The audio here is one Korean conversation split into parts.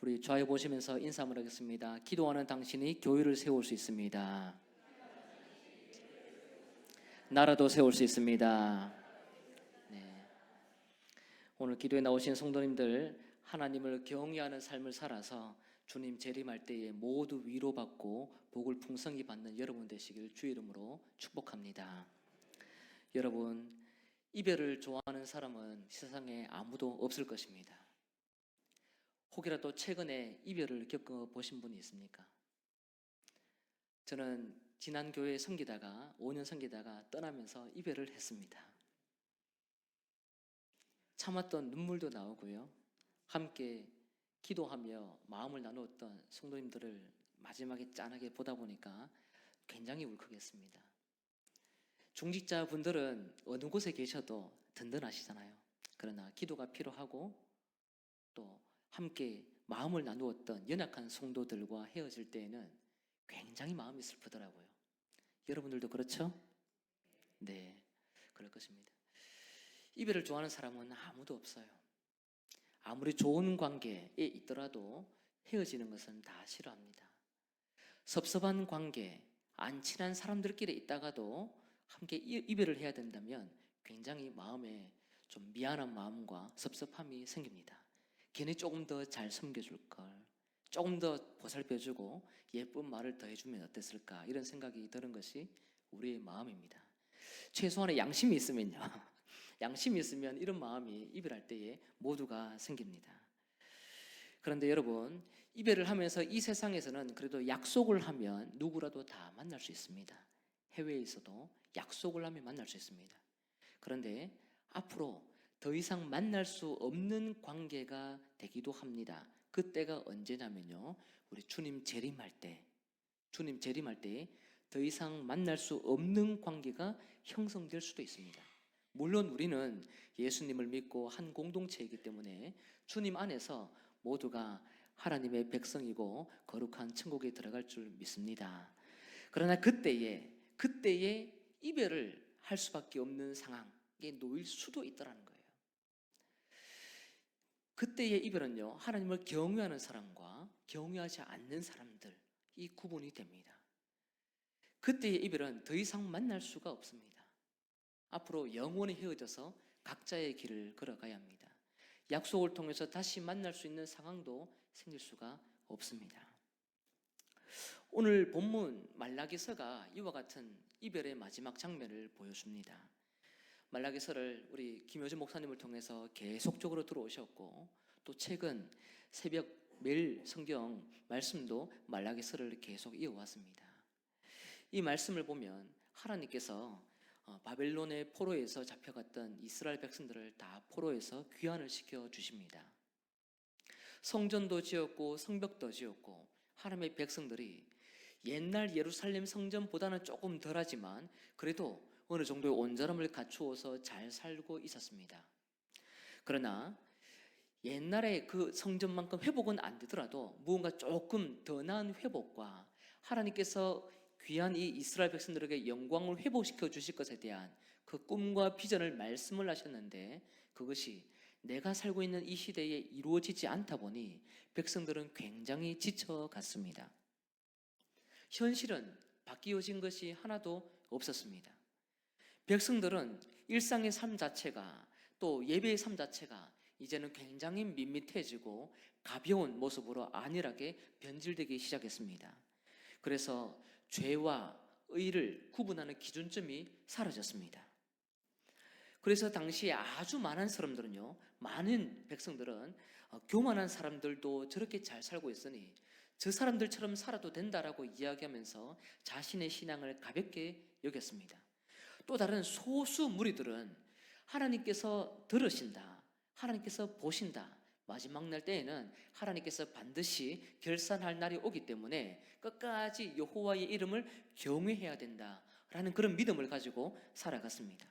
우리 좌우 보시면서 인사 한번 하겠습니다. 기도하는 당신이 교회를 세울 수 있습니다. 나라도 세울 수 있습니다. 네. 오늘 기도에 나오신 성도님들, 하나님을 경외하는 삶을 살아서 주님 재림할 때에 모두 위로받고 복을 풍성히 받는 여러분 되시길 주의 이름으로 축복합니다. 여러분, 이별을 좋아하는 사람은 세상에 아무도 없을 것입니다. 혹이라도 최근에 이별을 겪어보신 분이 있습니까? 저는 지난 교회에 섬기다가 5년 섬기다가 떠나면서 이별을 했습니다. 참았던 눈물도 나오고요. 함께 기도하며 마음을 나누었던 성도님들을 마지막에 짠하게 보다 보니까 굉장히 울컥했습니다. 중직자분들은 어느 곳에 계셔도 든든하시잖아요. 그러나 기도가 필요하고 또 함께 마음을 나누었던 연약한 성도들과 헤어질 때에는 굉장히 마음이 슬프더라고요. 여러분들도 그렇죠? 네, 그럴 것입니다. 이별을 좋아하는 사람은 아무도 없어요. 아무리 좋은 관계에 있더라도 헤어지는 것은 다 싫어합니다. 섭섭한 관계, 안 친한 사람들끼리 있다가도 함께 이별을 해야 된다면 굉장히 마음에 좀 미안한 마음과 섭섭함이 생깁니다. 걔네 조금 더 잘 섬겨줄 걸, 조금 더 보살펴주고 예쁜 말을 더 해주면 어땠을까, 이런 생각이 드는 것이 우리의 마음입니다. 최소한의 양심이 있으면요, 양심이 있으면 이런 마음이 이별할 때에 모두가 생깁니다. 그런데 여러분, 이별을 하면서 이 세상에서는 그래도 약속을 하면 누구라도 다 만날 수 있습니다. 해외에 있어도 약속을 하면 만날 수 있습니다. 그런데 앞으로 더 이상 만날 수 없는 관계가 되기도 합니다. 그때가 언제냐면요, 우리 주님 재림할 때 더 이상 만날 수 없는 관계가 형성될 수도 있습니다. 물론 우리는 예수님을 믿고 한 공동체이기 때문에 주님 안에서 모두가 하나님의 백성이고 거룩한 천국에 들어갈 줄 믿습니다. 그러나 그때에 이별을 할 수밖에 없는 상황에 놓일 수도 있다는 거예요. 그때의 이별은요, 하나님을 경외하는 사람과 경외하지 않는 사람들, 이 구분이 됩니다. 그때의 이별은 더 이상 만날 수가 없습니다. 앞으로 영원히 헤어져서 각자의 길을 걸어가야 합니다. 약속을 통해서 다시 만날 수 있는 상황도 생길 수가 없습니다. 오늘 본문 말라기서가 이와 같은 이별의 마지막 장면을 보여줍니다. 말라기서를 우리 김효준 목사님을 통해서 계속적으로 들어오셨고, 또 최근 새벽 매일 성경 말씀도 말라기서를 계속 이어왔습니다. 이 말씀을 보면 하나님께서 바벨론의 포로에서 잡혀갔던 이스라엘 백성들을 다 포로에서 귀환을 시켜 주십니다. 성전도 지었고 성벽도 지었고 하나님의 백성들이 옛날 예루살렘 성전보다는 조금 덜하지만 그래도 어느 정도의 온전함을 갖추어서 잘 살고 있었습니다. 그러나 옛날에 그 성전만큼 회복은 안 되더라도 무언가 조금 더 나은 회복과 하나님께서 귀한 이 이스라엘 백성들에게 영광을 회복시켜 주실 것에 대한 그 꿈과 비전을 말씀을 하셨는데, 그것이 내가 살고 있는 이 시대에 이루어지지 않다 보니 백성들은 굉장히 지쳐갔습니다. 현실은 바뀌어진 것이 하나도 없었습니다. 백성들은 일상의 삶 자체가, 또 예배의 삶 자체가 이제는 굉장히 밋밋해지고 가벼운 모습으로 안일하게 변질되기 시작했습니다. 그래서 죄와 의를 구분하는 기준점이 사라졌습니다. 그래서 당시에 아주 많은 사람들은요, 많은 백성들은 교만한 사람들도 저렇게 잘 살고 있으니 저 사람들처럼 살아도 된다라고 이야기하면서 자신의 신앙을 가볍게 여겼습니다. 또 다른 소수 무리들은 하나님께서 들으신다, 하나님께서 보신다, 마지막 날 때에는 하나님께서 반드시 결산할 날이 오기 때문에 끝까지 여호와의 이름을 경외해야 된다라는 그런 믿음을 가지고 살아갔습니다.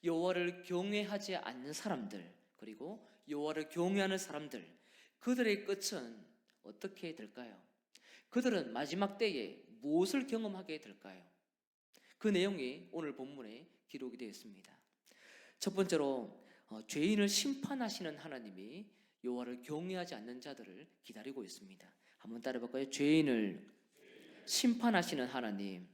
여호와를 경외하지 않는 사람들, 그리고 여호와를 경외하는 사람들, 그들의 끝은 어떻게 될까요? 그들은 마지막 때에 무엇을 경험하게 될까요? 그 내용이 오늘 본문에 기록이 되어 있습니다. 첫 번째로 죄인을 심판하시는 하나님이 여호와를 경외하지 않는 자들을 기다리고 있습니다. 한번 따라해볼까요? 죄인을 심판하시는 하나님.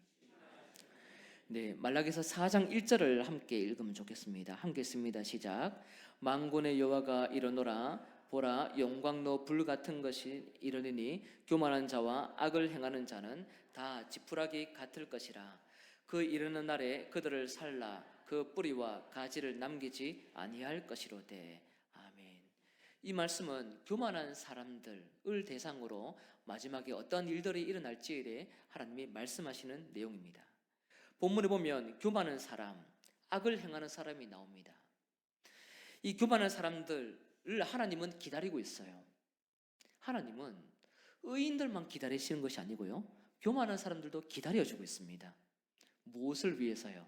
네, 말라기서 4장 1절을 함께 읽으면 좋겠습니다. 함께 읽습니다. 시작. 만군의 여호와가 이르노라. 보라, 영광로 불 같은 것이 이르니 교만한 자와 악을 행하는 자는 다 지푸라기 같을 것이라. 그 이르는 날에 그들을 살라 그 뿌리와 가지를 남기지 아니할 것이로되. 아멘. 이 말씀은 교만한 사람들을 대상으로 마지막에 어떤 일들이 일어날지에 하나님이 말씀하시는 내용입니다. 본문에 보면 교만한 사람, 악을 행하는 사람이 나옵니다. 이 교만한 사람들을 하나님은 기다리고 있어요. 하나님은 의인들만 기다리시는 것이 아니고요, 교만한 사람들도 기다려주고 있습니다. 무엇을 위해서요?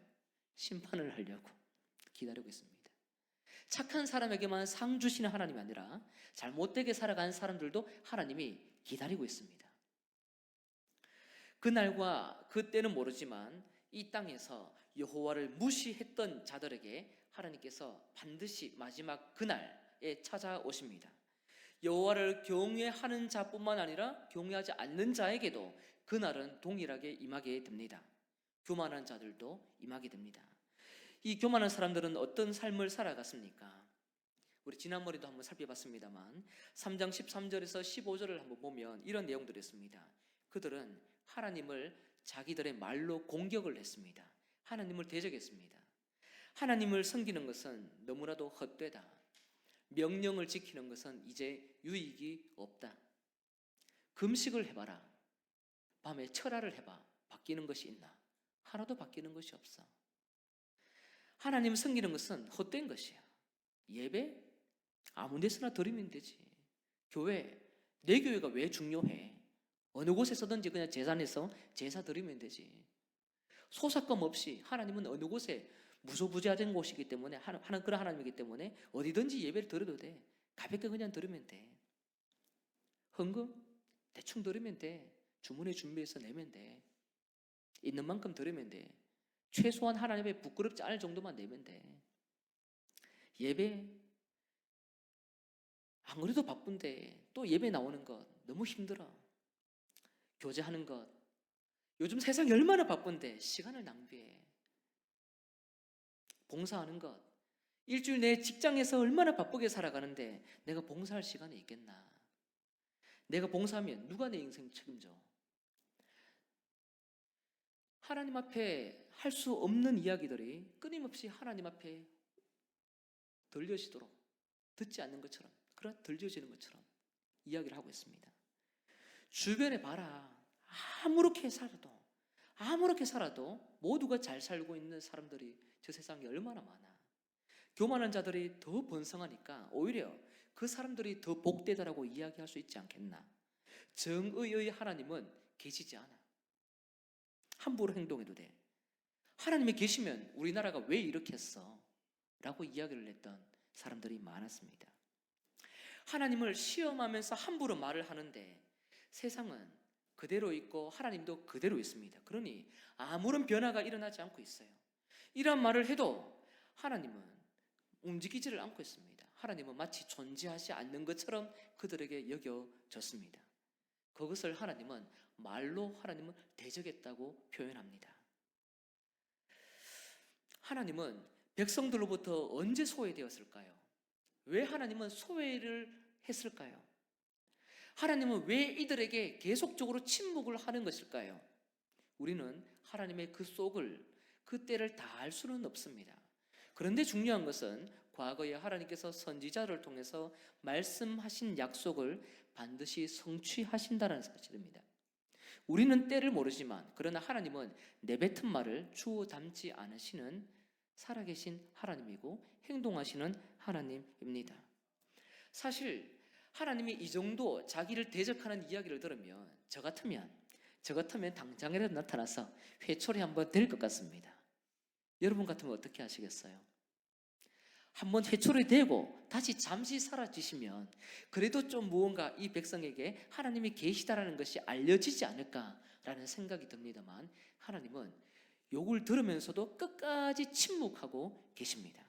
심판을 하려고 기다리고 있습니다. 착한 사람에게만 상 주시는 하나님이 아니라 잘못되게 살아간 사람들도 하나님이 기다리고 있습니다. 그날과 그때는 모르지만 이 땅에서 여호와를 무시했던 자들에게 하나님께서 반드시 마지막 그날에 찾아오십니다. 여호와를 경외하는 자뿐만 아니라 경외하지 않는 자에게도 그날은 동일하게 임하게 됩니다. 교만한 자들도 임하게 됩니다. 이 교만한 사람들은 어떤 삶을 살아갔습니까? 우리 지난번에도 한번 살펴봤습니다만 3장 13절에서 15절을 한번 보면 이런 내용들이 있습니다. 그들은 하나님을 자기들의 말로 공격을 했습니다. 하나님을 대적했습니다. 하나님을 섬기는 것은 너무나도 헛되다. 명령을 지키는 것은 이제 유익이 없다. 금식을 해봐라. 밤에 철야를 해봐. 바뀌는 것이 있나? 하나도 바뀌는 것이 없어. 하나님 섬기는 것은 헛된 것이야. 예배? 아무 데서나 드리면 되지. 교회? 내 교회가 왜 중요해? 어느 곳에서든지 그냥 제산해서 제사 드리면 되지. 소삭감 없이 하나님은 어느 곳에 무소부재된 곳이기 때문에 하는 그런 하나님이기 때문에 어디든지 예배를 드려도 돼. 가볍게 그냥 드리면 돼. 헌금? 대충 드리면 돼. 주문에 준비해서 내면 돼. 있는 만큼 드리면 돼. 최소한 하나님의 부끄럽지 않을 정도만 내면 돼. 예배? 안 그래도 바쁜데 또 예배 나오는 것 너무 힘들어. 교제하는 것, 요즘 세상이 얼마나 바쁜데 시간을 낭비해. 봉사하는 것, 일주일 내 직장에서 얼마나 바쁘게 살아가는데 내가 봉사할 시간이 있겠나? 내가 봉사하면 누가 내 인생 책임져? 하나님 앞에 할 수 없는 이야기들이 끊임없이 하나님 앞에 들려지도록, 듣지 않는 것처럼, 그런 들려지는 것처럼 이야기를 하고 있습니다. 주변에 봐라. 아무렇게 살아도 모두가 잘 살고 있는 사람들이 저 세상에 얼마나 많아. 교만한 자들이 더 번성하니까 오히려 그 사람들이 더 복되다라고 이야기할 수 있지 않겠나. 정의의 하나님은 계시지 않아. 함부로 행동해도 돼. 하나님이 계시면 우리나라가 왜 이렇게 했어? 라고 이야기를 했던 사람들이 많았습니다. 하나님을 시험하면서 함부로 말을 하는데 세상은 그대로 있고 하나님도 그대로 있습니다. 그러니 아무런 변화가 일어나지 않고 있어요. 이런 말을 해도 하나님은 움직이지를 않고 있습니다. 하나님은 마치 존재하지 않는 것처럼 그들에게 여겨졌습니다. 그것을 하나님은 말로 하나님을 대적했다고 표현합니다. 하나님은 백성들로부터 언제 소외되었을까요? 왜 하나님은 소외를 했을까요? 하나님은 왜 이들에게 계속적으로 침묵을 하는 것일까요? 우리는 하나님의 그 속을, 그 때를 다 알 수는 없습니다. 그런데 중요한 것은 과거에 하나님께서 선지자를 통해서 말씀하신 약속을 반드시 성취하신다는 사실입니다. 우리는 때를 모르지만 그러나 하나님은 내뱉은 말을 주워 담지 않으시는 살아계신 하나님이고 행동하시는 하나님입니다. 사실 하나님이 이 정도 자기를 대적하는 이야기를 들으면 저 같으면 당장이라도 나타나서 회초리 한번 댈 것 같습니다. 여러분 같으면 어떻게 하시겠어요? 한번 회초리 대고 다시 잠시 사라지시면 그래도 좀 무언가 이 백성에게 하나님이 계시다라는 것이 알려지지 않을까라는 생각이 듭니다만 하나님은 욕을 들으면서도 끝까지 침묵하고 계십니다.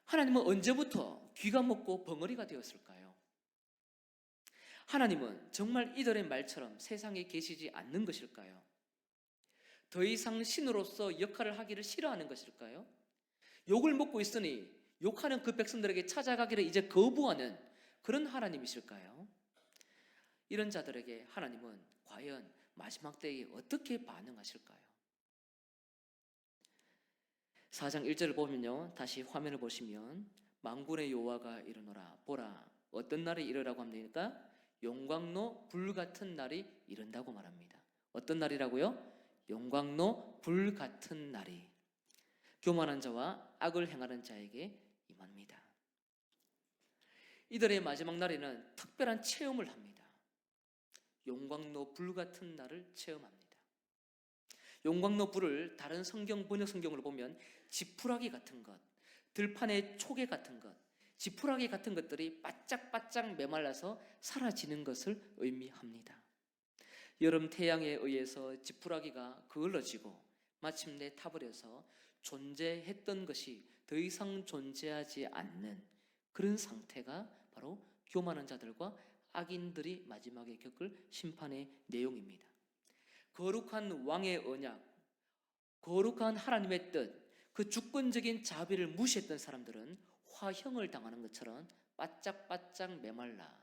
하나님은 언제부터 귀가 먹고 벙어리가 되었을까요? 하나님은 정말 이들의 말처럼 세상에 계시지 않는 것일까요? 더 이상 신으로서 역할을 하기를 싫어하는 것일까요? 욕을 먹고 있으니 욕하는 그 백성들에게 찾아가기를 이제 거부하는 그런 하나님이실까요? 이런 자들에게 하나님은 과연 마지막 때에 어떻게 반응하실까요? 4장 1절을 보면요, 다시 화면을 보시면 만군의 여호와가 이르노라 보라 어떤 날이 이르라고 합니까? 용광로 불같은 날이 이른다고 말합니다. 어떤 날이라고요? 용광로 불같은 날이 교만한 자와 악을 행하는 자에게 임합니다. 이들의 마지막 날에는 특별한 체험을 합니다. 용광로 불같은 날을 체험합니다. 용광로 불을 다른 성경 번역 성경으로 보면 지푸라기 같은 것, 들판의 초계 같은 것, 지푸라기 같은 것들이 바짝바짝 메말라서 사라지는 것을 의미합니다. 여름 태양에 의해서 지푸라기가 그을러지고 마침내 타버려서 존재했던 것이 더 이상 존재하지 않는 그런 상태가 바로 교만한 자들과 악인들이 마지막에 겪을 심판의 내용입니다. 거룩한 왕의 언약, 거룩한 하나님의 뜻, 그 주권적인 자비를 무시했던 사람들은 화형을 당하는 것처럼 바짝바짝 메말라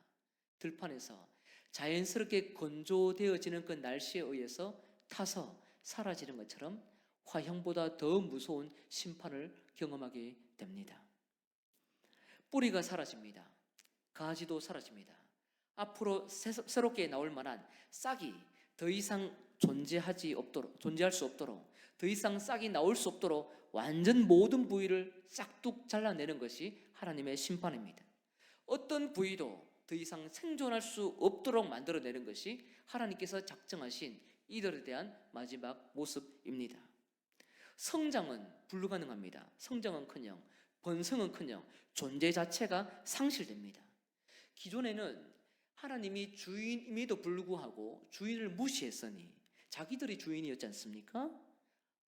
들판에서 자연스럽게 건조되어지는 그 날씨에 의해서 타서 사라지는 것처럼 화형보다 더 무서운 심판을 경험하게 됩니다. 뿌리가 사라집니다. 가지도 사라집니다. 앞으로 새롭게 나올 만한 싹이 더 이상 존재할 수 없도록, 더 이상 싹이 나올 수 없도록 완전 모든 부위를 싹둑 잘라내는 것이 하나님의 심판입니다. 어떤 부위도 더 이상 생존할 수 없도록 만들어내는 것이 하나님께서 작정하신 이들에 대한 마지막 모습입니다. 성장은 불가능합니다. 성장은커녕 번성은커녕 존재 자체가 상실됩니다. 기존에는 하나님이 주인임에도 불구하고 주인을 무시했으니 자기들이 주인이었지 않습니까?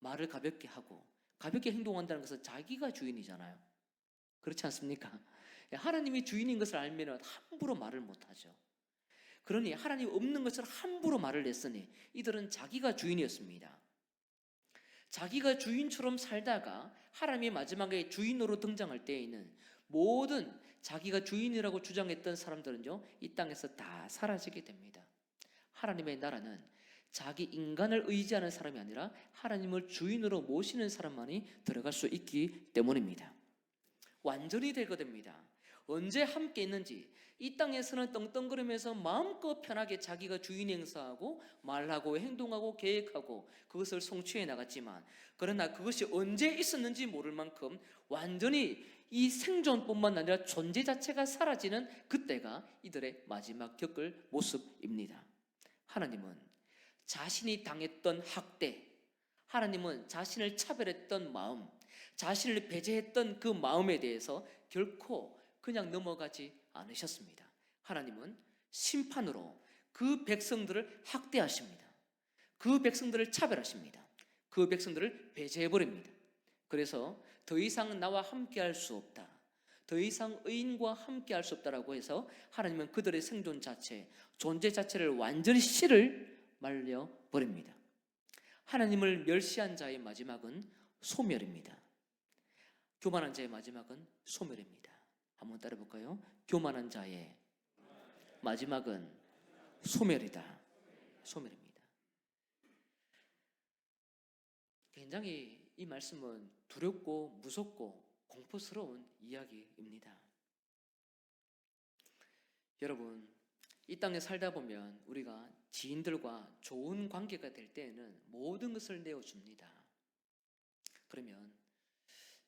말을 가볍게 하고 가볍게 행동한다는 것은 자기가 주인이잖아요. 그렇지 않습니까? 하나님이 주인인 것을 알면 함부로 말을 못하죠. 그러니 하나님 없는 것을 함부로 말을 냈으니 이들은 자기가 주인이었습니다. 자기가 주인처럼 살다가 하나님이 마지막에 주인으로 등장할 때에는 모든 자기가 주인이라고 주장했던 사람들은요, 이 땅에서 다 사라지게 됩니다. 하나님의 나라는 자기 인간을 의지하는 사람이 아니라 하나님을 주인으로 모시는 사람만이 들어갈 수 있기 때문입니다. 완전히 되게 됩니다. 언제 함께 있는지 이 땅에서는 떵떵거리면서 마음껏 편하게 자기가 주인 행사하고 말하고 행동하고 계획하고 그것을 성취해 나갔지만, 그러나 그것이 언제 있었는지 모를 만큼 완전히 이 생존뿐만 아니라 존재 자체가 사라지는 그때가 이들의 마지막 겪을 모습입니다. 하나님은 자신이 당했던 학대, 하나님은 자신을 차별했던 마음, 자신을 배제했던 그 마음에 대해서 결코 그냥 넘어가지 않으셨습니다. 하나님은 심판으로 그 백성들을 학대하십니다. 그 백성들을 차별하십니다. 그 백성들을 배제해버립니다. 그래서 더 이상 나와 함께할 수 없다, 더 이상 의인과 함께할 수 없다라고 해서 하나님은 그들의 생존 자체, 존재 자체를 완전히 씨를 말려버립니다. 하나님을 멸시한 자의 마지막은 소멸입니다. 교만한 자의 마지막은 소멸입니다. 한번 따라 볼까요? 교만한 자의 마지막은 소멸이다. 소멸입니다. 굉장히 이 말씀은 두렵고 무섭고 공포스러운 이야기입니다. 여러분, 이 땅에 살다 보면 우리가 지인들과 좋은 관계가 될 때에는 모든 것을 내어줍니다. 그러면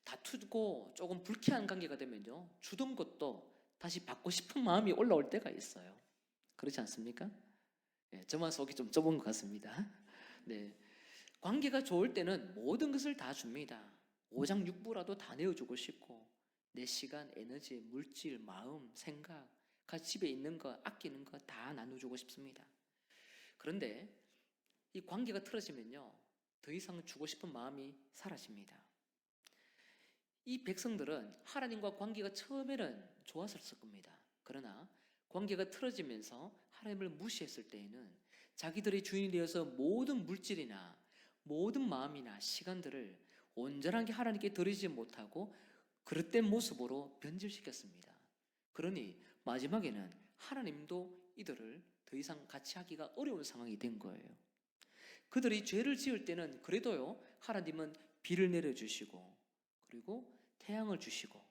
다투고 조금 불쾌한 관계가 되면요, 주던 것도 다시 받고 싶은 마음이 올라올 때가 있어요. 그렇지 않습니까? 네, 저만 속이 좀 좁은 것 같습니다. 네, 관계가 좋을 때는 모든 것을 다 줍니다. 오장육부라도 다 내어주고 싶고, 내 시간, 에너지, 물질, 마음, 생각, 집에 있는 거, 아끼는 거 다 나눠주고 싶습니다. 그런데 이 관계가 틀어지면요, 더 이상 주고 싶은 마음이 사라집니다. 이 백성들은 하나님과 관계가 처음에는 좋았을 겁니다. 그러나 관계가 틀어지면서 하나님을 무시했을 때에는 자기들의 주인이 되어서 모든 물질이나 모든 마음이나 시간들을 온전하게 하나님께 드리지 못하고 그릇된 모습으로 변질시켰습니다. 그러니 마지막에는 하나님도 이들을 더 이상 같이 하기가 어려운 상황이 된 거예요. 그들이 죄를 지을 때는 그래도요, 하나님은 비를 내려주시고 그리고 태양을 주시고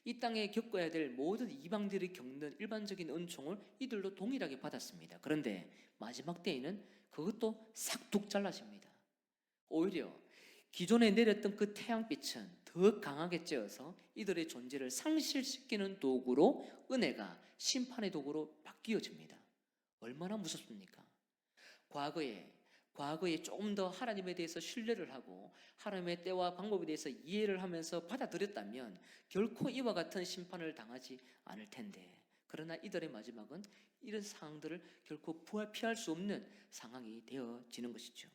이 땅에 겪어야 될 모든 이방들이 겪는 일반적인 은총을 이들도 동일하게 받았습니다. 그런데 마지막 때에는 그것도 싹둑 잘라집니다. 오히려 기존에 내렸던 그 태양빛은 더 강하게 쬐어서 이들의 존재를 상실시키는 도구로 은혜가 심판의 도구로 바뀌어집니다. 얼마나 무섭습니까? 과거에 조금 더 하나님에 대해서 신뢰를 하고 하나님의 때와 방법에 대해서 이해를 하면서 받아들였다면 결코 이와 같은 심판을 당하지 않을 텐데, 그러나 이들의 마지막은 이런 상황들을 결코 피할 수 없는 상황이 되어지는 것이죠.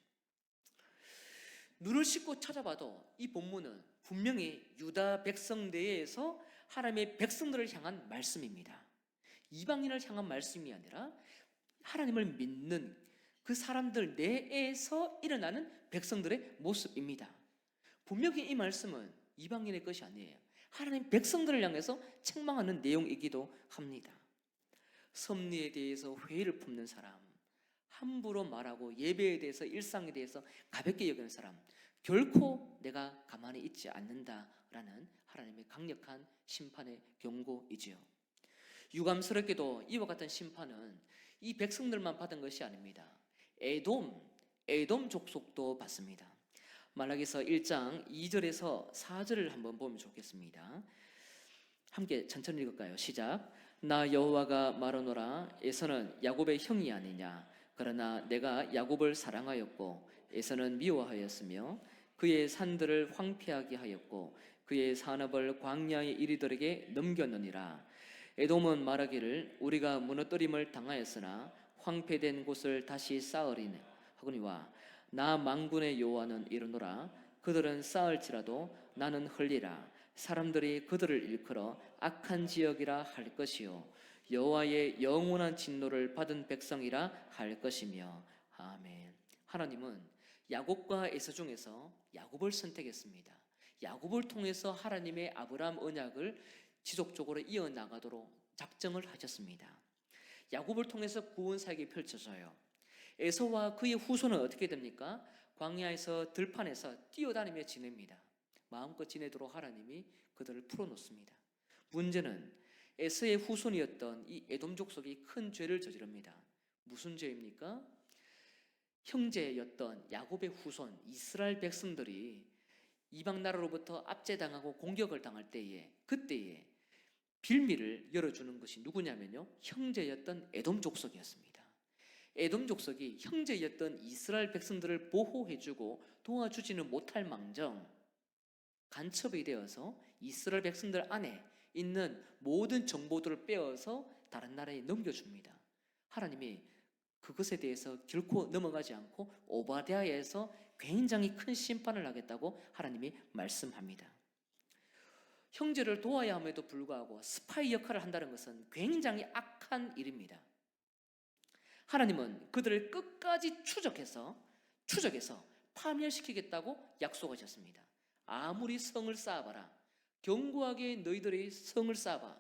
눈을 씻고 찾아봐도 이 본문은 분명히 유다 백성 내에서 하나님의 백성들을 향한 말씀입니다. 이방인을 향한 말씀이 아니라 하나님을 믿는 그 사람들 내에서 일어나는 백성들의 모습입니다. 분명히 이 말씀은 이방인의 것이 아니에요. 하나님 백성들을 향해서 책망하는 내용이기도 합니다. 섭리에 대해서 회의를 품는 사람, 함부로 말하고 예배에 대해서 일상에 대해서 가볍게 여기는 사람, 결코 내가 가만히 있지 않는다라는 하나님의 강력한 심판의 경고이지요. 유감스럽게도 이와 같은 심판은 이 백성들만 받은 것이 아닙니다. 에돔 족속도 받습니다. 말라기서 1장 2절에서 4절을 한번 보면 좋겠습니다. 함께 천천히 읽을까요? 시작. 나 여호와가 말하노라. 에서는 야곱의 형이 아니냐. 그러나 내가 야곱을 사랑하였고 에서는 미워하였으며 그의 산들을 황폐하게 하였고 그의 산업을 광야의 이리들에게 넘겼느니라. 에돔은 말하기를 우리가 무너뜨림을 당하였으나 황폐된 곳을 다시 쌓으리니 하거니와 나 만군의 여호와는 이르노라. 그들은 쌓을지라도 나는 흘리라. 사람들이 그들을 일컬어 악한 지역이라 할 것이요 여호와의 영원한 진노를 받은 백성이라 할 것이며. 아멘. 하나님은 야곱과 에서 중에서 야곱을 선택했습니다. 야곱을 통해서 하나님의 아브라함 언약을 지속적으로 이어나가도록 작정을 하셨습니다. 야곱을 통해서 구원 사역이 펼쳐져요. 에서와 그의 후손은 어떻게 됩니까? 광야에서 들판에서 뛰어다니며 지냅니다. 마음껏 지내도록 하나님이 그들을 풀어놓습니다. 문제는 에서의 후손이었던 이 에돔 족속이 큰 죄를 저지릅니다. 무슨 죄입니까? 형제였던 야곱의 후손 이스라엘 백성들이 이방 나라로부터 압제당하고 공격을 당할 때에 그때에 빌미를 열어주는 것이 누구냐면요, 형제였던 에돔 족속이었습니다. 에돔 족속이 형제였던 이스라엘 백성들을 보호해주고 도와주지는 못할 망정 간첩이 되어서 이스라엘 백성들 안에 있는 모든 정보들을 빼어서 다른 나라에 넘겨줍니다. 하나님이 그것에 대해서 결코 넘어가지 않고 오바댜에서 굉장히 큰 심판을 하겠다고 하나님이 말씀합니다. 형제를 도와야 함에도 불구하고 스파이 역할을 한다는 것은 굉장히 악한 일입니다. 하나님은 그들을 끝까지 추적해서 파멸시키겠다고 약속하셨습니다. 아무리 성을 쌓아봐라. 견고하게 너희들의 성을 쌓아봐.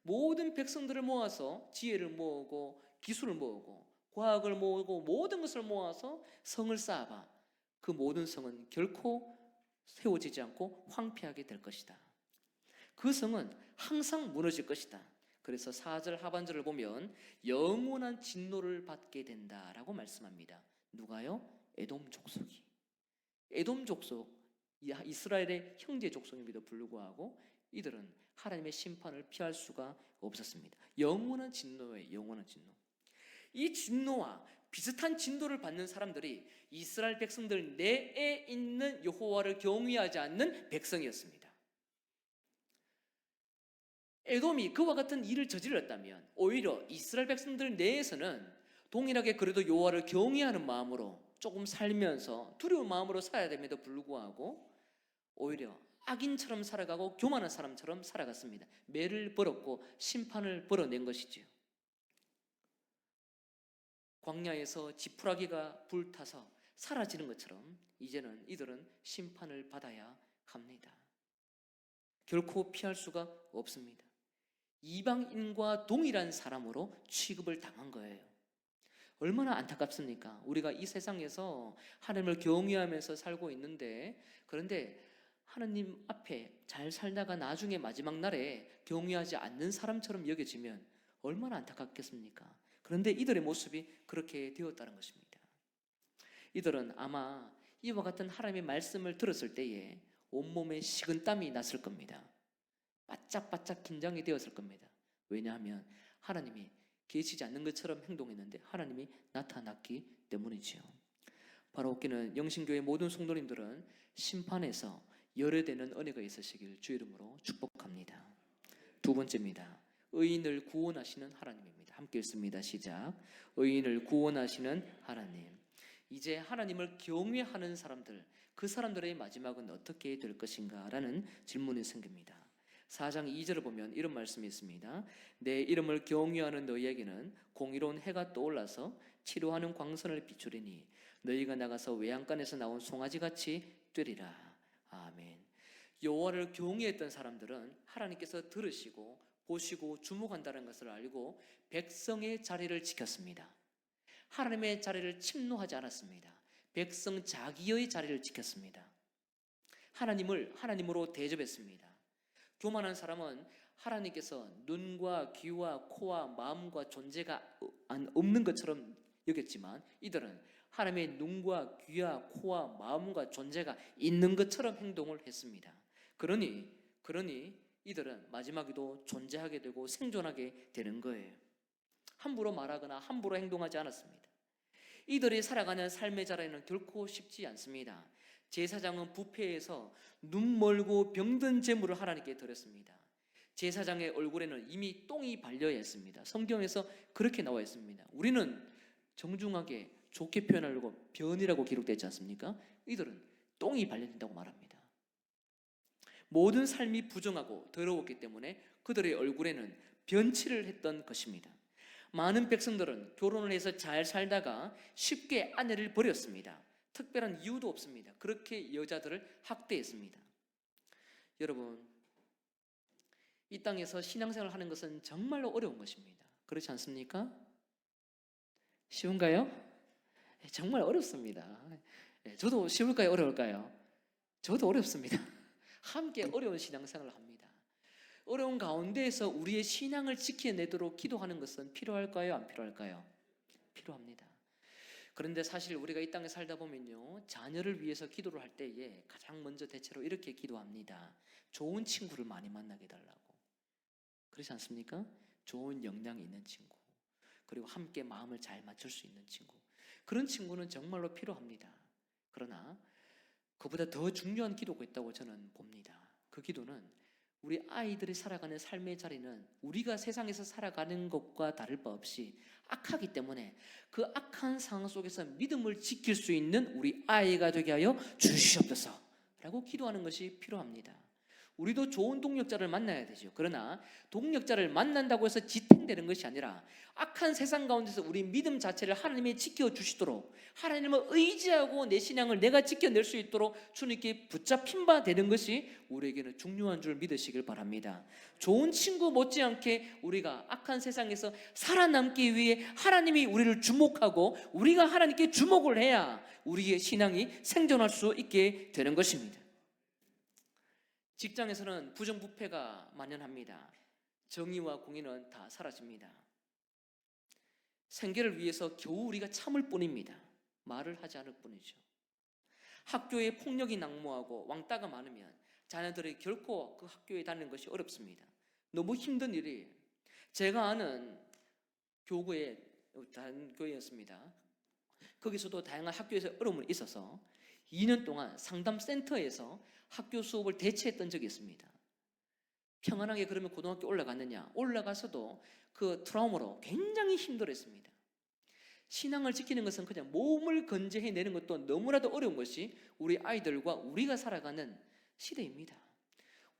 모든 백성들을 모아서 지혜를 모으고 기술을 모으고 과학을 모으고 모든 것을 모아서 성을 쌓아봐. 그 모든 성은 결코 세워지지 않고 황폐하게 될 것이다. 그 성은 항상 무너질 것이다. 그래서 4절 하반절을 보면 영원한 진노를 받게 된다라고 말씀합니다. 누가요? 에돔 족속이. 에돔 족속, 이스라엘의 형제 족속임에도 불구하고 이들은 하나님의 심판을 피할 수가 없었습니다. 영원한 진노예요. 영원한 진노. 이 진노와 비슷한 진노를 받는 사람들이 이스라엘 백성들 내에 있는 여호와를 경외하지 않는 백성이었습니다. 에돔이 그와 같은 일을 저질렀다면 오히려 이스라엘 백성들 내에서는 동일하게 그래도 여호와를 경외하는 마음으로 조금 살면서 두려운 마음으로 살아야 됨에도 불구하고 오히려 악인처럼 살아가고 교만한 사람처럼 살아갔습니다. 매를 벌었고 심판을 벌어낸 것이지요. 광야에서 지푸라기가 불타서 사라지는 것처럼 이제는 이들은 심판을 받아야 합니다. 결코 피할 수가 없습니다. 이방인과 동일한 사람으로 취급을 당한 거예요. 얼마나 안타깝습니까? 우리가 이 세상에서 하나님을 경외하면서 살고 있는데, 그런데 하나님 앞에 잘 살다가 나중에 마지막 날에 경외하지 않는 사람처럼 여겨지면 얼마나 안타깝겠습니까? 그런데 이들의 모습이 그렇게 되었다는 것입니다. 이들은 아마 이와 같은 하나님의 말씀을 들었을 때에 온몸에 식은땀이 났을 겁니다. 바짝바짝 긴장이 되었을 겁니다. 왜냐하면 하나님이 계시지 않는 것처럼 행동했는데 하나님이 나타났기 때문이지요. 바로 웃기는 영신교회 모든 성도님들은 심판에서 열애되는 은혜가 있으시길 주 이름으로 축복합니다. 두 번째입니다. 의인을 구원하시는 하나님입니다. 함께 읽습니다. 시작. 의인을 구원하시는 하나님. 이제 하나님을 경외하는 사람들, 그 사람들의 마지막은 어떻게 될 것인가? 라는 질문이 생깁니다. 4장 2절을 보면 이런 말씀이 있습니다. 내 이름을 경외하는 너희에게는 공의로운 해가 떠올라서 치료하는 광선을 비추리니 너희가 나가서 외양간에서 나온 송아지같이 뛰리라. 아멘. 여호와를 경외했던 사람들은 하나님께서 들으시고 보시고 주목한다는 것을 알고 백성의 자리를 지켰습니다. 하나님의 자리를 침노하지 않았습니다. 백성 자기의 자리를 지켰습니다. 하나님을 하나님으로 대접했습니다. 교만한 사람은 하나님께서 눈과 귀와 코와 마음과 존재가 없는 것처럼 여겼지만 이들은 하나님의 눈과 귀와 코와 마음과 존재가 있는 것처럼 행동을 했습니다. 그러니 이들은 마지막에도 존재하게 되고 생존하게 되는 거예요. 함부로 말하거나 함부로 행동하지 않았습니다. 이들이 살아가는 삶의 자리는 결코 쉽지 않습니다. 제사장은 부패해서 눈 멀고 병든 제물을 하나님께 드렸습니다. 제사장의 얼굴에는 이미 똥이 발려야 했습니다. 성경에서 그렇게 나와 있습니다. 우리는 정중하게 좋게 표현하려고 변이라고 기록되어 있지 않습니까? 이들은 똥이 발려진다고 말합니다. 모든 삶이 부정하고 더러웠기 때문에 그들의 얼굴에는 변치를 했던 것입니다. 많은 백성들은 결혼을 해서 잘 살다가 쉽게 아내를 버렸습니다. 특별한 이유도 없습니다. 그렇게 여자들을 학대했습니다. 여러분, 이 땅에서 신앙생활을 하는 것은 정말로 어려운 것입니다. 그렇지 않습니까? 쉬운가요? 정말 어렵습니다. 저도 쉬울까요? 어려울까요? 저도 어렵습니다. 함께 어려운 신앙생활을 합니다. 어려운 가운데에서 우리의 신앙을 지켜내도록 기도하는 것은 필요할까요? 안 필요할까요? 필요합니다. 그런데 사실 우리가 이 땅에 살다 보면요, 자녀를 위해서 기도를 할 때에 가장 먼저 대체로 이렇게 기도합니다. 좋은 친구를 많이 만나게 해달라고. 그렇지 않습니까? 좋은 역량이 있는 친구, 그리고 함께 마음을 잘 맞출 수 있는 친구, 그런 친구는 정말로 필요합니다. 그러나 그보다 더 중요한 기도가 있다고 저는 봅니다. 그 기도는 우리 아이들이 살아가는 삶의 자리는 우리가 세상에서 살아가는 것과 다를 바 없이 악하기 때문에 그 악한 상황 속에서 믿음을 지킬 수 있는 우리 아이가 되게 하여 주시옵소서 라고 기도하는 것이 필요합니다. 우리도 좋은 동력자를 만나야 되죠. 그러나 동력자를 만난다고 해서 지탱되는 것이 아니라 악한 세상 가운데서 우리 믿음 자체를 하나님이 지켜주시도록, 하나님을 의지하고 내 신앙을 내가 지켜낼 수 있도록 주님께 붙잡힌 바 되는 것이 우리에게는 중요한 줄 믿으시길 바랍니다. 좋은 친구 못지않게 우리가 악한 세상에서 살아남기 위해 하나님이 우리를 주목하고 우리가 하나님께 주목을 해야 우리의 신앙이 생존할 수 있게 되는 것입니다. 직장에서는 부정부패가 만연합니다. 정의와 공의는 다 사라집니다. 생계를 위해서 겨우 우리가 참을 뿐입니다. 말을 하지 않을 뿐이죠. 학교에 폭력이 난무하고 왕따가 많으면 자녀들이 결코 그 학교에 다니는 것이 어렵습니다. 너무 힘든 일이에요. 제가 아는 교구의 다른 교회였습니다. 거기서도 다양한 학교에서 어려움이 있어서 2년 동안 상담센터에서 학교 수업을 대체했던 적이 있습니다. 평안하게 그러면 고등학교 올라갔느냐? 올라가서도 그 트라우마로 굉장히 힘들었습니다. 신앙을 지키는 것은 그냥 몸을 건재해내는 것도 너무나도 어려운 것이 우리 아이들과 우리가 살아가는 시대입니다.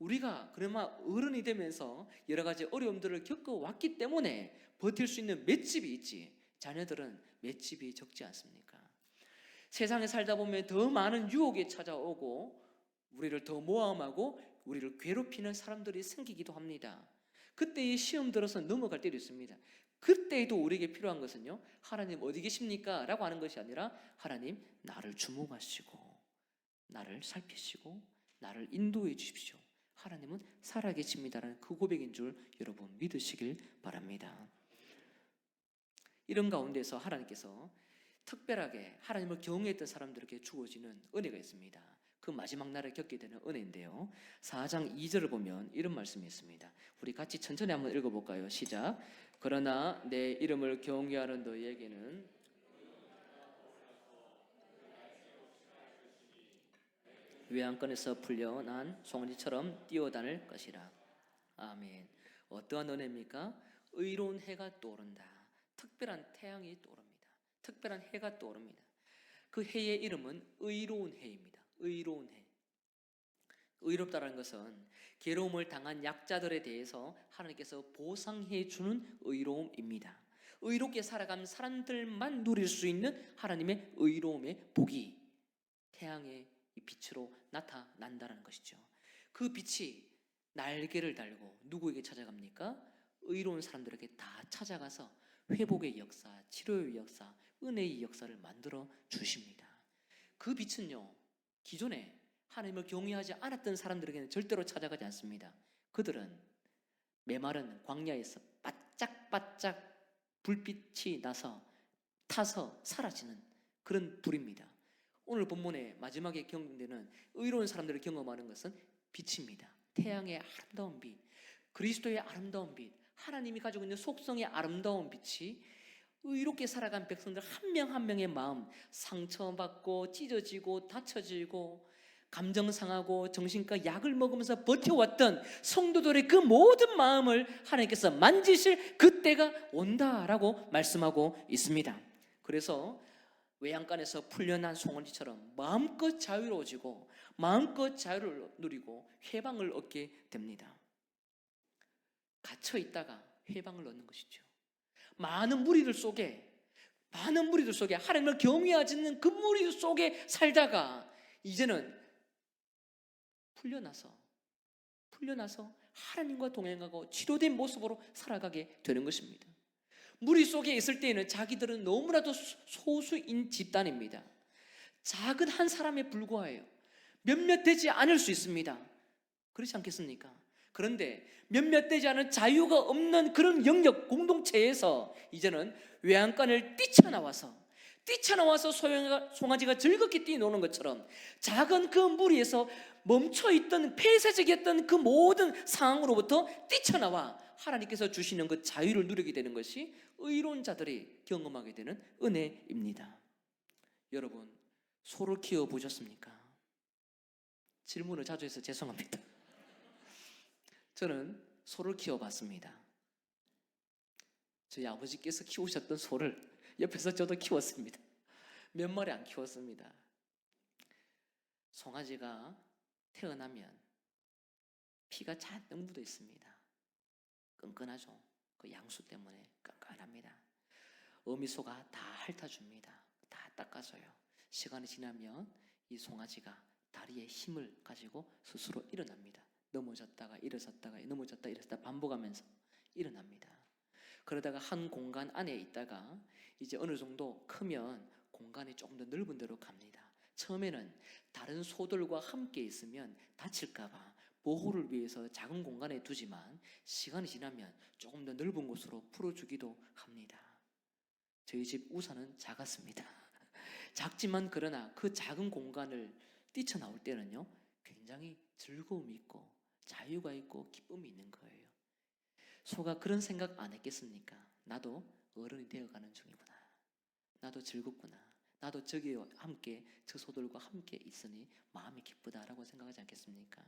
우리가 그나마 어른이 되면서 여러 가지 어려움들을 겪어왔기 때문에 버틸 수 있는 맷집이 있지, 자녀들은 맷집이 적지 않습니까? 세상에 살다 보면 더 많은 유혹이 찾아오고 우리를 더 모함하고 우리를 괴롭히는 사람들이 생기기도 합니다. 그때의 시험 들어서 넘어갈 때도 있습니다. 그때에도 우리에게 필요한 것은요, 하나님 어디 계십니까? 라고 하는 것이 아니라, 하나님 나를 주목하시고 나를 살피시고 나를 인도해 주십시오. 하나님은 살아계십니다라는 그 고백인 줄 여러분 믿으시길 바랍니다. 이런 가운데서 하나님께서 특별하게 하나님을 경외했던 사람들에게 주어지는 은혜가 있습니다. 그 마지막 날에 겪게 되는 은혜인데요, 4장 2절을 보면 이런 말씀이 있습니다. 우리 같이 천천히 한번 읽어볼까요? 시작. 그러나 내 이름을 경외하는 너희에게는 외양간에서 풀려난 송아지처럼 뛰어다닐 것이라. 아멘. 어떠한 은혜입니까? 의로운 해가 떠오른다. 특별한 태양이 떠오릅니다. 특별한 해가 떠오릅니다. 그 해의 이름은 의로운 해입니다. 의로운 해. 의롭다라는 것은 괴로움을 당한 약자들에 대해서 하나님께서 보상해 주는 의로움입니다. 의롭게 살아가는 사람들만 누릴 수 있는 하나님의 의로움의 복이 태양의 빛으로 나타난다는 것이죠. 그 빛이 날개를 달고 누구에게 찾아갑니까? 의로운 사람들에게 다 찾아가서 회복의 역사, 치료의 역사, 은혜의 역사를 만들어 주십니다. 그 빛은요, 기존에 하나님을 경외하지 않았던 사람들에게는 절대로 찾아가지 않습니다. 그들은 메마른 광야에서 바짝바짝 불빛이 나서 타서 사라지는 그런 불입니다. 오늘 본문의 마지막에 경험되는 의로운 사람들을 경험하는 것은 빛입니다. 태양의 아름다운 빛, 그리스도의 아름다운 빛, 하나님이 가지고 있는 속성의 아름다운 빛이 의롭게 살아간 백성들 한 명 한 명의 마음, 상처받고 찢어지고 다쳐지고 감정 상하고 정신과 약을 먹으면서 버텨왔던 성도들의 그 모든 마음을 하나님께서 만지실 그때가 온다라고 말씀하고 있습니다. 그래서 외양간에서 풀려난 송아지처럼 마음껏 자유로워지고 마음껏 자유를 누리고 해방을 얻게 됩니다. 갇혀 있다가 해방을 얻는 것이죠. 많은 무리들 속에 하나님을 경외하지 않는 그 무리들 속에 살다가 이제는 풀려나서 하나님과 동행하고 치료된 모습으로 살아가게 되는 것입니다. 무리 속에 있을 때에는 자기들은 너무나도 소수인 집단입니다. 작은 한 사람에 불과해요. 몇몇 되지 않을 수 있습니다. 그렇지 않겠습니까? 그런데 몇몇 되지 않은 자유가 없는 그런 영역 공동체에서 이제는 외양간을 뛰쳐나와서 송아지가 즐겁게 뛰노는 것처럼 작은 그 무리에서 멈춰있던 폐쇄적이었던 그 모든 상황으로부터 뛰쳐나와 하나님께서 주시는 그 자유를 누리게 되는 것이 의로운 자들이 경험하게 되는 은혜입니다. 여러분, 소를 키워보셨습니까? 질문을 자주 해서 죄송합니다. 저는 소를 키워봤습니다. 저희 아버지께서 키우셨던 소를 옆에서 저도 키웠습니다. 몇 마리 안 키웠습니다. 송아지가 태어나면 피가 잔뜩 묻어 있습니다. 끈끈하죠. 그 양수 때문에 끈끈합니다. 어미소가 다 핥아줍니다. 다 닦아줘요. 시간이 지나면 이 송아지가 다리에 힘을 가지고 스스로 일어납니다. 넘어졌다가 일어섰다가 넘어졌다 일어섰다 반복하면서 일어납니다. 그러다가 한 공간 안에 있다가 이제 어느 정도 크면 공간이 조금 더 넓은 데로 갑니다. 처음에는 다른 소들과 함께 있으면 다칠까봐 보호를 위해서 작은 공간에 두지만 시간이 지나면 조금 더 넓은 곳으로 풀어주기도 합니다. 저희 집 우산은 작았습니다. 작지만 그러나 그 작은 공간을 뛰쳐나올 때는요, 굉장히 즐거움이 있고 자유가 있고 기쁨이 있는 거예요. 소가 그런 생각 안 했겠습니까? 나도 어른이 되어가는 중이구나. 나도 즐겁구나. 나도 저기와 함께, 저 소들과 함께 있으니 마음이 기쁘다라고 생각하지 않겠습니까?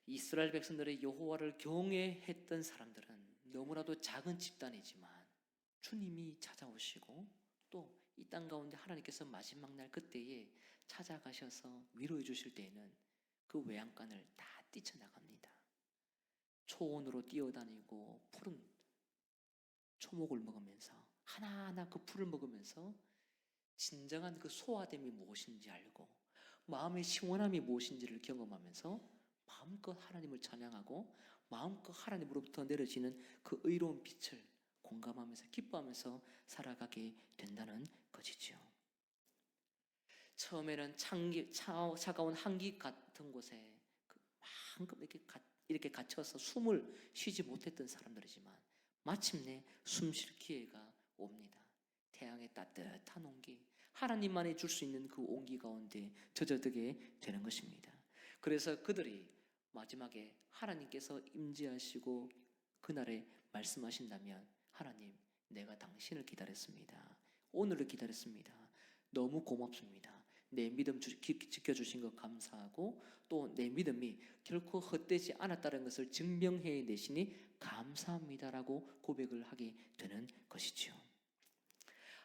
이스라엘 백성들의 여호와를 경외했던 사람들은 너무나도 작은 집단이지만 주님이 찾아오시고 또 이 땅 가운데 하나님께서 마지막 날 그때에 찾아가셔서 위로해 주실 때에는 그 외양간을 다 뛰쳐나갑니다. 초원으로 뛰어다니고 푸른 초목을 먹으면서 하나하나 그 풀을 먹으면서 진정한 그 소화됨이 무엇인지 알고 마음의 시원함이 무엇인지를 경험하면서 마음껏 하나님을 찬양하고 마음껏 하나님으로부터 내려지는 그 의로운 빛을 공감하면서 기뻐하면서 살아가게 된다는 것이죠. 처음에는 차가운 한기 같은 곳에 이렇게 갇혀서 숨을 쉬지 못했던 사람들이지만 마침내 숨 쉴 기회가 옵니다. 태양의 따뜻한 온기, 하나님만이 줄 수 있는 그 온기 가운데 젖어들게 되는 것입니다. 그래서 그들이 마지막에 하나님께서 임재하시고 그날에 말씀하신다면, 하나님, 내가 당신을 기다렸습니다. 오늘을 기다렸습니다. 너무 고맙습니다. 내 믿음 지켜주신 것 감사하고 또 내 믿음이 결코 헛되지 않았다는 것을 증명해 내시니 감사합니다라고 고백을 하게 되는 것이죠.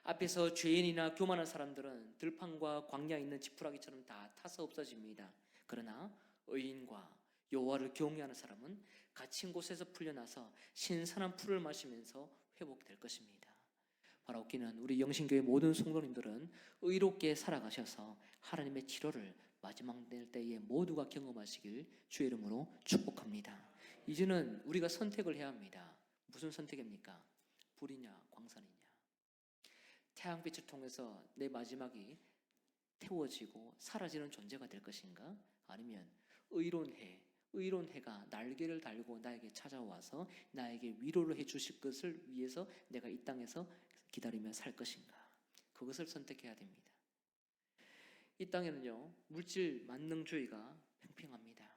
앞에서 죄인이나 교만한 사람들은 들판과 광야에 있는 지푸라기처럼 다 타서 없어집니다. 그러나 의인과 여호와를 경외하는 사람은 갇힌 곳에서 풀려나서 신선한 풀을 마시면서 회복될 것입니다. 바라옵기는 우리 영신교회 모든 성도님들은 의롭게 살아가셔서 하나님의 치료를 마지막 때에 모두가 경험하시길 주의 이름으로 축복합니다. 이제는 우리가 선택을 해야 합니다. 무슨 선택입니까? 불이냐 광선이냐. 태양빛을 통해서 내 마지막이 태워지고 사라지는 존재가 될 것인가? 아니면 의로운 해가 날개를 달고 나에게 찾아와서 나에게 위로를 해주실 것을 위해서 내가 이 땅에서 기다리며 살 것인가? 그것을 선택해야 됩니다. 이 땅에는요, 물질 만능주의가 팽팽합니다.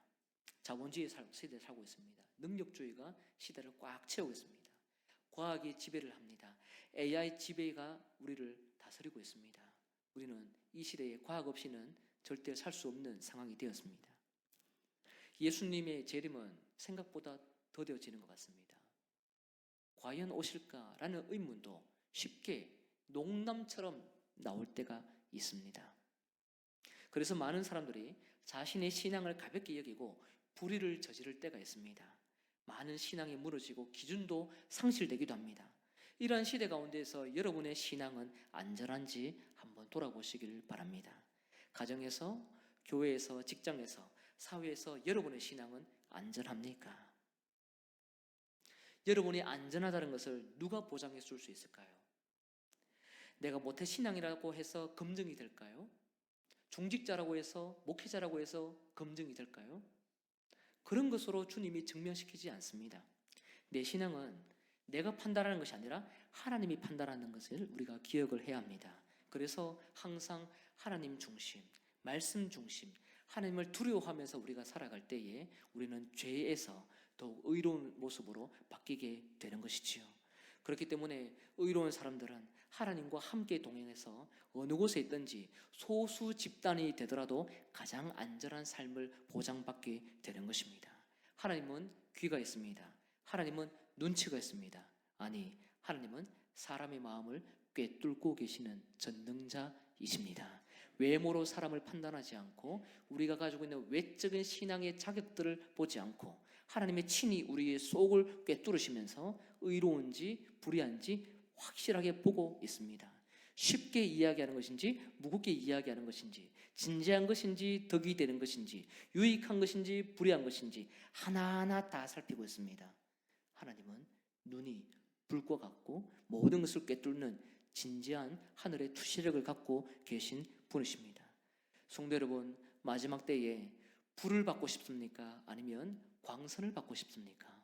자본주의 시대에 살고 있습니다. 능력주의가 시대를 꽉 채우고 있습니다. 과학이 지배를 합니다. AI 지배가 우리를 다스리고 있습니다. 우리는 이 시대에 과학 없이는 절대 살 수 없는 상황이 되었습니다. 예수님의 재림은 생각보다 더뎌지는 것 같습니다. 과연 오실까라는 의문도 쉽게 농담처럼 나올 때가 있습니다. 그래서 많은 사람들이 자신의 신앙을 가볍게 여기고 불의를 저지를 때가 있습니다. 많은 신앙이 무너지고 기준도 상실되기도 합니다. 이러한 시대 가운데서 여러분의 신앙은 안전한지 한번 돌아보시길 바랍니다. 가정에서, 교회에서, 직장에서, 사회에서 여러분의 신앙은 안전합니까? 여러분이 안전하다는 것을 누가 보장해 줄 수 있을까요? 내가 모태 신앙이라고 해서 검증이 될까요? 중직자라고 해서, 목회자라고 해서 검증이 될까요? 그런 것으로 주님이 증명시키지 않습니다. 내 신앙은 내가 판단하는 것이 아니라 하나님이 판단하는 것을 우리가 기억을 해야 합니다. 그래서 항상 하나님 중심, 말씀 중심, 하나님을 두려워하면서 우리가 살아갈 때에 우리는 죄에서 더욱 의로운 모습으로 바뀌게 되는 것이지요. 그렇기 때문에 의로운 사람들은 하나님과 함께 동행해서 어느 곳에 있든지 소수 집단이 되더라도 가장 안전한 삶을 보장받게 되는 것입니다. 하나님은 귀가 있습니다. 하나님은 눈치가 있습니다. 아니, 하나님은 사람의 마음을 꿰뚫고 계시는 전능자이십니다. 외모로 사람을 판단하지 않고 우리가 가지고 있는 외적인 신앙의 자격들을 보지 않고 하나님의 친히 우리의 속을 꿰뚫으시면서 의로운지 불의한지 확실하게 보고 있습니다. 쉽게 이야기하는 것인지 무겁게 이야기하는 것인지 진지한 것인지 덕이 되는 것인지 유익한 것인지 불의한 것인지 하나하나 다 살피고 있습니다. 하나님은 눈이 불과 같고 모든 것을 꿰뚫는 진지한 하늘의 투시력을 갖고 계신 분이십니다. 성도 여러분, 마지막 때에 불을 받고 싶습니까? 아니면 광선을 받고 싶습니까?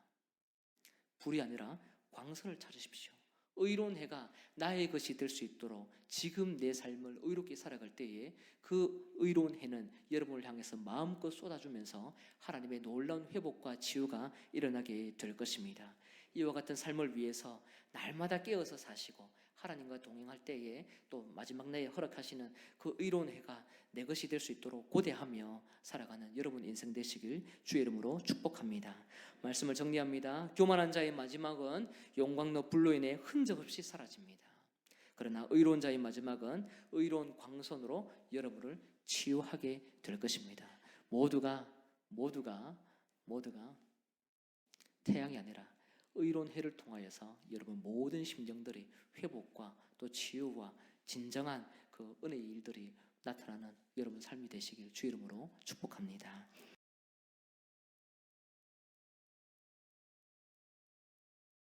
불이 아니라 광선을 찾으십시오. 의로운 해가 나의 것이 될 수 있도록 지금 내 삶을 의롭게 살아갈 때에 그 의로운 해는 여러분을 향해서 마음껏 쏟아주면서 하나님의 놀라운 회복과 치유가 일어나게 될 것입니다. 이와 같은 삶을 위해서 날마다 깨어서 사시고 하나님과 동행할 때에 또 마지막 날에 허락하시는 그 의로운 해가 내 것이 될 수 있도록 고대하며 살아가는 여러분 인생 되시길 주의 이름으로 축복합니다. 말씀을 정리합니다. 교만한 자의 마지막은 용광로 불로 인해 흔적 없이 사라집니다. 그러나 의로운 자의 마지막은 의로운 광선으로 여러분을 치유하게 될 것입니다. 모두가 모두가 태양이 아니라 의로운 해를 통하여서 여러분 모든 심정들이 회복과 또 치유와 진정한 그 은혜의 일들이 나타나는 여러분 삶이 되시길 주 이름으로 축복합니다.